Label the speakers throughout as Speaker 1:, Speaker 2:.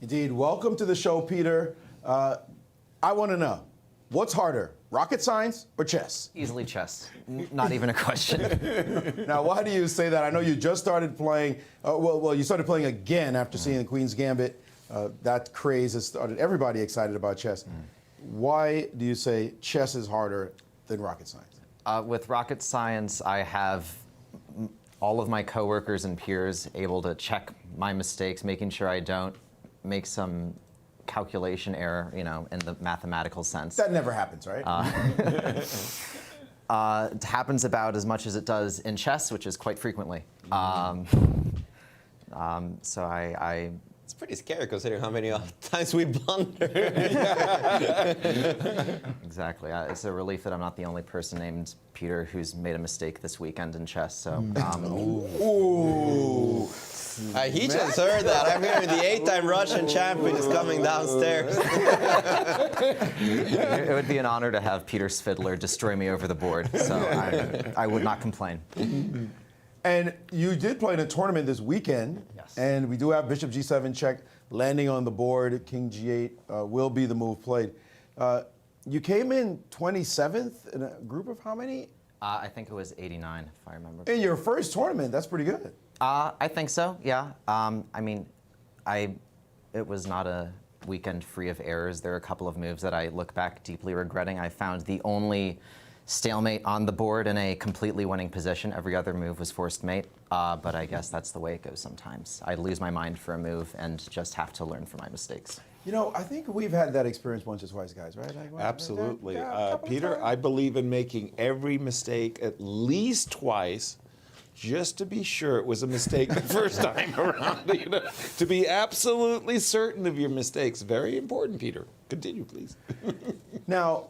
Speaker 1: Indeed. Welcome to the show, Peter. I want to know, what's harder, rocket science or chess?
Speaker 2: Easily chess. Not even a question.
Speaker 1: Now, why do you say that? I know you just started playing. You started playing again after seeing the Queen's Gambit. That craze has started everybody excited about chess. Why do you say chess is harder than rocket science?
Speaker 2: With rocket science, I have all of my coworkers and peers able to check my mistakes, making sure I don't make some calculation error, in the mathematical sense.
Speaker 1: That never happens, right?
Speaker 2: It happens about as much as it does in chess, which is quite frequently. So I
Speaker 3: It's pretty scary considering how many times we blunder.
Speaker 2: Exactly. It's a relief that I'm not the only person named Peter who's made a mistake this weekend in chess. So.
Speaker 1: Ooh.
Speaker 3: He just heard that. I'm hearing the 8-time Russian champion is coming downstairs.
Speaker 2: It would be an honor to have Peter Svidler destroy me over the board. So I would not complain.
Speaker 1: And you did play in a tournament this weekend.
Speaker 2: Yes.
Speaker 1: And we do have Bishop G7 check landing on the board. King G8 will be the move played. You came in 27th in a group of how many?
Speaker 2: I think it was 89, if I remember.
Speaker 1: In your first tournament, that's pretty good.
Speaker 2: I think so, yeah. It was not a weekend free of errors. There are a couple of moves that I look back deeply regretting. I found the only stalemate on the board in a completely winning position. Every other move was forced mate, but I guess that's the way it goes sometimes. I lose my mind for a move and just have to learn from my mistakes.
Speaker 1: I think we've had that experience once or twice, guys, right?
Speaker 4: Absolutely.
Speaker 1: Yeah,
Speaker 4: Peter, I believe in making every mistake at least twice, just to be sure it was a mistake the first time around. To be absolutely certain of your mistakes. Very important, Peter. Continue, please.
Speaker 1: Now,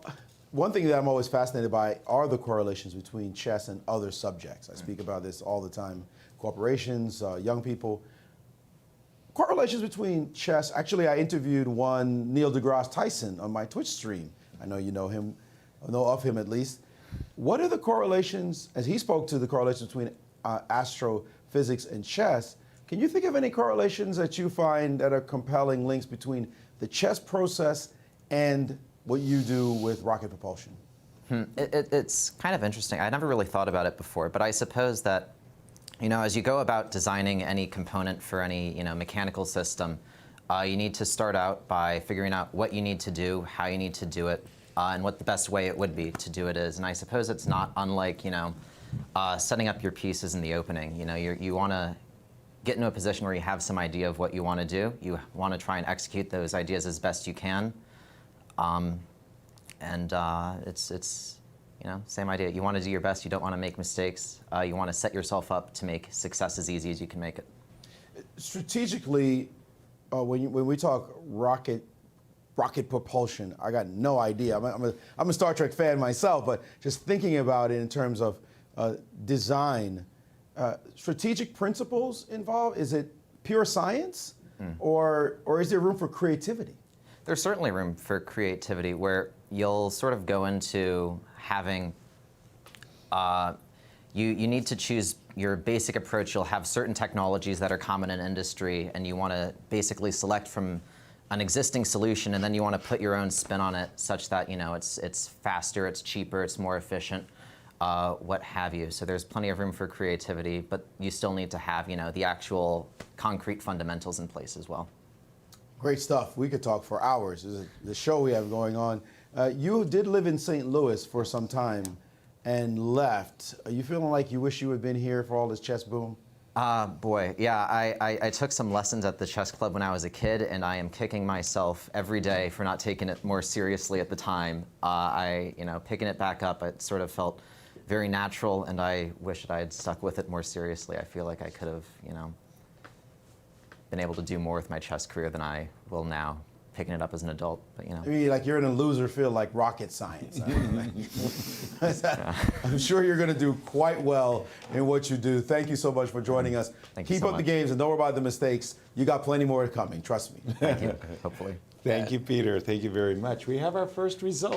Speaker 1: one thing that I'm always fascinated by are the correlations between chess and other subjects. I speak about this all the time. Corporations, young people. Correlations between chess. Actually, I interviewed one Neil deGrasse Tyson on my Twitch stream. I know you know him, know of him at least. What are the correlations, as he spoke to the correlations between astrophysics and chess, can you think of any correlations that you find that are compelling links between the chess process and what you do with rocket propulsion?
Speaker 2: It's kind of interesting. I never really thought about it before, but I suppose that, as you go about designing any component for any, mechanical system, you need to start out by figuring out what you need to do, how you need to do it, and what the best way it would be to do it is. And I suppose it's not unlike, setting up your pieces in the opening. You want to get into a position where you have some idea of what you want to do. You want to try and execute those ideas as best you can. It's same idea. You want to do your best. You don't want to make mistakes. You want to set yourself up to make success as easy as you can make it.
Speaker 1: Strategically, when we talk rocket propulsion, I got no idea. I'm a Star Trek fan myself, but just thinking about it in terms of design, strategic principles involved? Is it pure science, or is there room for creativity?
Speaker 2: There's certainly room for creativity where you'll sort of go into having, you need to choose your basic approach. You'll have certain technologies that are common in industry, and you want to basically select from an existing solution, and then you want to put your own spin on it such that, it's faster, it's cheaper, it's more efficient. What have you. So there's plenty of room for creativity, but you still need to have, the actual concrete fundamentals in place as well.
Speaker 1: Great stuff. We could talk for hours. This is the show we have going on. You did live in St. Louis for some time and left. Are you feeling like you wish you had been here for all this chess boom?
Speaker 2: Boy, yeah, I took some lessons at the chess club when I was a kid, and I am kicking myself every day for not taking it more seriously at the time. Picking it back up, it sort of felt very natural, and I wish that I had stuck with it more seriously. I feel like I could have, been able to do more with my chess career than I will now, picking it up as an adult. But
Speaker 1: I mean, like you're in a loser field like rocket science. I'm sure you're going to do quite well in what you do. Thank you so much for joining us. Keep up the games and don't worry about the mistakes. You got plenty more coming, trust me.
Speaker 2: Thank you, hopefully.
Speaker 4: Thank you, Peter. Thank you very much. We have our first result.